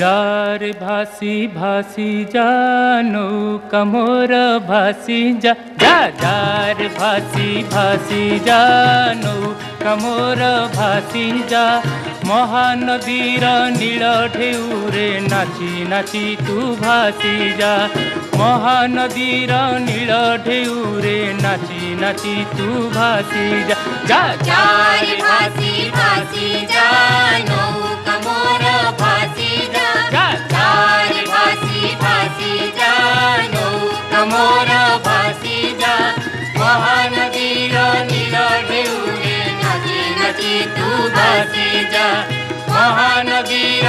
jar भासी भासी जा नौका मोर भासी जा जा जार भासी भासी जा नौका मोर भासी जा महानदीर नील ढेउरे नाची नाची तू भासी जा महानदीर नील ढेउरे नाची नाची तू भासी जा जा जार भासी भासी जा नौका मोर भासी जा जार भासी भासी जा नौका मोर भासी जा महानदीर नील ढेउरे नाची नाची तू भासी जा महानदीर